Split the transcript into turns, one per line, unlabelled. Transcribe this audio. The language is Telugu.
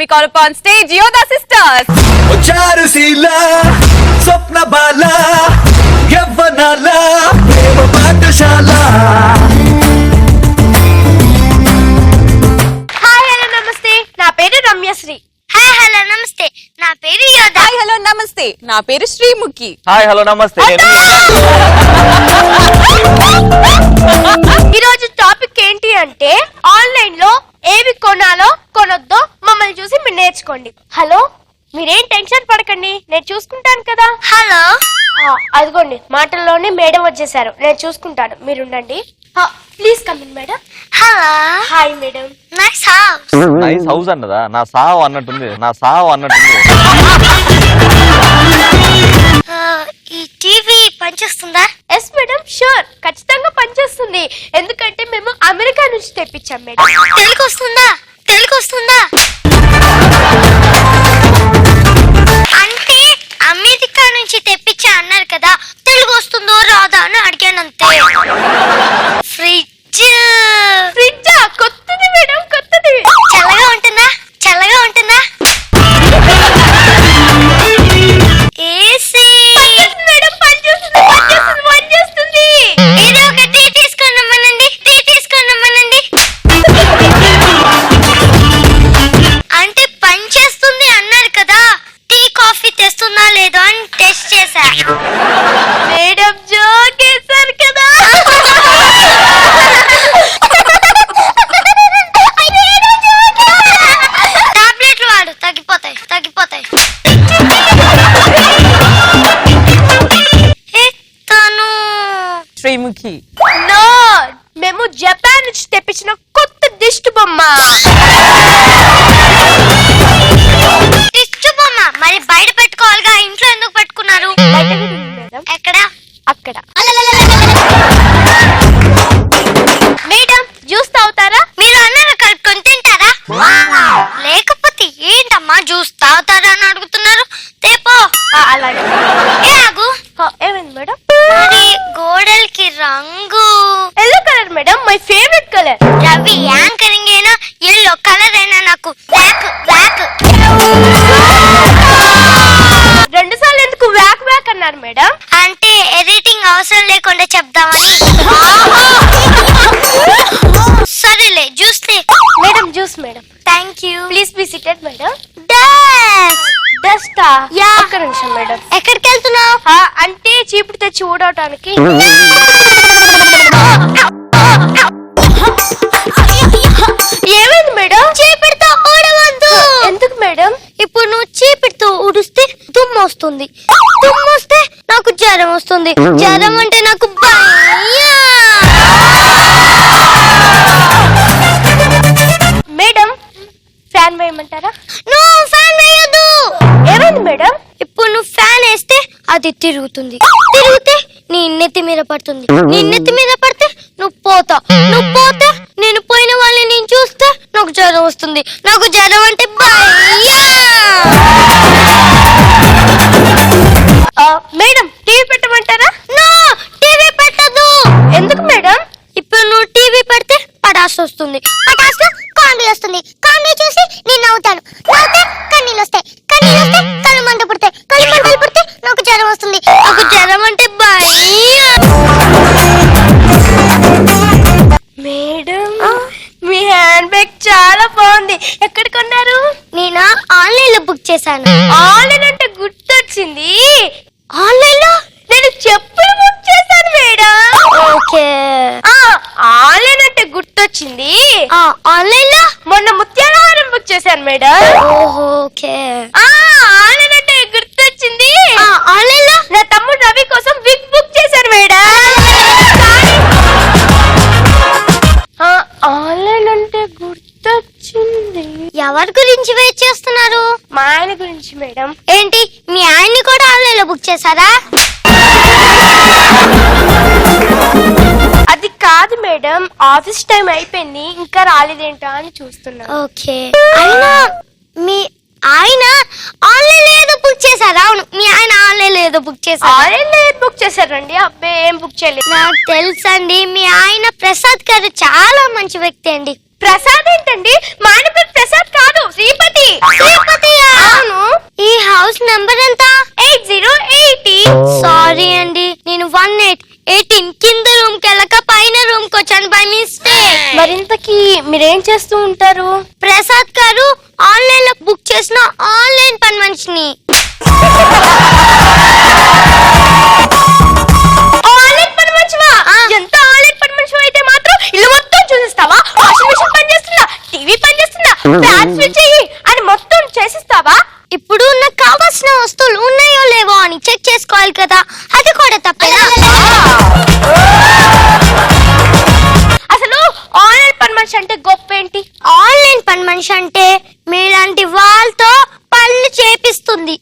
me call upon stage Yoda sisters.
Charusila, Swapna Bala, Yavanala, Prema Pathashala.
Hi, hello, namaste. Na peru Ramyasri. Hi, hello, namaste. Na peru Yoda.
Hi, hello, namaste. Na peru Srimukhi.
Hi hello నమస్తే
ఈ రోజు టాపిక్ ఏంటి అంటే ఆన్లైన్ లో ఏవి కొనాలో కొనొద్దో మమ్మల్ని చూసి మీరు నేర్చుకోండి. హలో, మీరేం టెన్షన్ పడకండి, నేను చూసుకుంటాను కదా. హలో, అదిగోండి మాటల్లోనే మేడం వచ్చేసారు, నేను చూసుకుంటాను, మీరు ఉండండి. Please come in madam. Hello, hi madam. Nice house.
Nice house అన్నదా? నా సావు అన్నట్టుంది, నా సావు అన్నట్టుంది.
ఈ టీవీ పనిచేస్తుందా? ఎస్ మేడం, షూర్, ఖచ్చితంగా పనిచేస్తుంది. ఎందుకంటే మేము అమెరికా నుంచి తెప్పించాం మేడం. తెలుగు వస్తుందా? తెలుగు వస్తుందా? అంటే అమెరికా నుంచి తెప్పించా అన్నారు కదా, తెలుగు వస్తుందో రాదా అని అడిగాను అంతే. ఫ్రిడ్జ్ ఫ్రిడ్జా? కొత్తది మేడం, కొత్తది. చల్లగా ఉంటుందా? చల్లగా ఉంటుందా? ఏసీ మేడం పనిచేస్తుంది, పనిచేస్తుంది, పనిచేస్తుంది. ఏదో ఒక టీ తీసుకున్నామనండి, టీ తీసుకున్నామనండి. అంటే పనిచేస్తుంది అన్నారు కదా, టీ కాఫీ తెస్తుందా లేదో అని టెస్ట్ చేశా. మేడం జోకేశారు కదా. టాబ్లెట్లు వాడు, తగ్గిపోతాయి, తగ్గిపోతాయి.
Srimukhi.
నో, మేము జపాన్ నుంచి తెప్పించిన కొత్త దిష్టి బొమ్మ. దిష్టి బొమ్మ మరి బయట పెట్టుకోవాలిగా, ఇంట్లో ఎందుకు పెట్టుకున్నారు? ఎక్కడ? అక్కడ. మేడం జ్యూస్ తాగుతారా? మీరు అన్నారు కలుపుకొని తింటారా? లేకపోతే ఏంటమ్మా జ్యూస్ తాగుతారా అని అడుగుతున్నారు. తేపో. అలాగే. ఏ ఆగు. ఏమైంది మేడం? మరి గోడలకి రంగు yellow colour madam, my favourite colour. Ravi anchoring అయినా ఎల్లో కలర్ అయినా నాకు బ్లాక్ బ్లాక్. రెండు సార్లు ఎందుకు వ్యాక్ వ్యాక్ అన్నారు మేడం? అంటే ఎడిటింగ్ అవసరం లేకుండా చెప్దామని. సరేలే, juice madam, juice madam. Thank you. Please be seated madam. డస్టా? యా. ఒక్క నిమిషం మేడం. ఎక్కడికి వెళ్తున్నావు? అంటే చీపుడు తెచ్చి ఊడవటానికి. ఏమైంది మేడం? చీపుడుతో ఊడవద్దు. ఎందుకు మేడం? ఇప్పుడు నువ్వు చీపుడుతో ఊడిస్తే దుమ్ము వస్తుంది, దుమ్ము వస్తే నాకు జ్వరం వస్తుంది, జ్వరం అంటే నాకు భయం. మేడం ఫ్యాన్ వేయమంటారా? నో, ఫ్యాన్ వేయొద్దు. ఏమైంది మేడం? ఇప్పుడు నువ్వు ఫ్యాన్ వేస్తే అది తిరుగుతుంది, తిరిగితే నీ నెత్తి మీద పడుతుంది, నీ నెత్తి మీద పడితే నువ్వు పోతా, నువ్వు పోతే నేను పోయిన వాళ్ళని నేను చూస్తే నాకు జ్వరం వస్తుంది, నాకు జ్వరం అంటే మేడం టీవీ పెట్టమంటారా? నో, టీవీ పెట్టదు. ఎందుకు మేడం? ఇప్పుడు నువ్వు టీవీ పెడితే పటాస్ వస్తుంది, పటాస్ కామెడీ వస్తుంది, కామెడీ చూసి నేను నవ్వుతాను, నవ్వుతే కన్నీళ్ళు వస్తాయి, కన్నీళ్ళు వస్తే కళ్ళు మంట పుడతాయి, కళ్ళు మంటలు పుడితే నాకు జ్వరం వస్తుంది, నాకు జ్వరం అంటే భయం. మేడం మీ హ్యాండ్ బ్యాగ్ చాలా బాగుంది, ఎక్కడ కొన్నారు? నేను ఆన్లైన్ లో బుక్ చేశాను. ఆన్లైన్ అంటే గుర్తొచ్చింది, ఆన్లైన్ లో నేను చెప్పులు బుక్ చేశాను మేడం. ఓకే. ఆన్లైన్ అంటే గుర్తొచ్చింది, ఆన్లైన్ లో మొన్న ముత్యాలహారం బుక్ చేశాను మేడం. ఓకే. ఆన్లైన్ అంటే గుర్తొచ్చింది, ఆన్లైన్ లో నా తమ్ముడు రవి కోసం విగ్ బుక్ చేశాను మేడం. ఆన్లైన్ అంటే గుర్తొచ్చింది. ఎవరి గురించి వెయిట్ చేస్తున్నారు? మా ఆయన గురించి మేడం. ఏంటి, మీ ఆయన్ని కూడా ఆన్లైన్ లో బుక్ చేశారా? అది కాదు మేడం, ఆఫీస్ టైం అయిపోయింది, ఇంకా రాలేదేంటా అని చూస్తున్నా. ఓకే. అయినా మీ ఆయన ఆన్లైన్ లో ఏదో బుక్ చేశారా? అవును, మీ ఆయన ఆన్లైన్ లో ఏదో బుక్ చేశారు. ఆన్లైన్ లో ఏదో బుక్ చేశారండి? అబ్బే ఏం బుక్ చేయలేదు. నాకు తెలుసండి, మీ ఆయన ప్రసాద్ గారు చాలా మంచి వ్యక్తి అండి. ప్రసాద్ ఏంటండి? మా ఆయన పేరు ప్రసాద్ కాదు, శ్రీపతి. అవును. ఈ హౌస్ నంబర్ ఎంత? 8080. సారీ అండి, నేను 18 కింద రూమ్ కి వెళ్ళక పైన రూమ్ కి వచ్చాను బై మిస్టేక్. మరింతకి మీరేం చేస్తూ ఉంటారు? ప్రసాద్ గారు ఆన్లైన్ లో బుక్ చేసిన ఆన్లైన్ పని మనిషిని. ఆన్లైన్ పని మనిషివా? ఎంత ఆన్లైన్ పని మనిషి అయితే మాత్రం ఇల్లు మొత్తం చూసిస్తావా? వాషింగ్ మెషిన్ పని చేస్తుందా, టీవీ పని చేస్తుందా, ఫ్యాన్ స్విచ్ చెయ్యి అని మొత్తం చేసిస్తావా? ఇప్పుడు నాకు కావాల్సిన వస్తువులు ఉన్నాయో లేవో అని చెక్ చేసుకోవాలి కదా, అది కూడా తప్పేనా? అసలు ఆన్లైన్ పని మనిషి అంటే గొప్ప ఏంటి? ఆన్లైన్ పని మనిషి అంటే మీలాంటి వాళ్ళతో పనులు చేపిస్తుంది.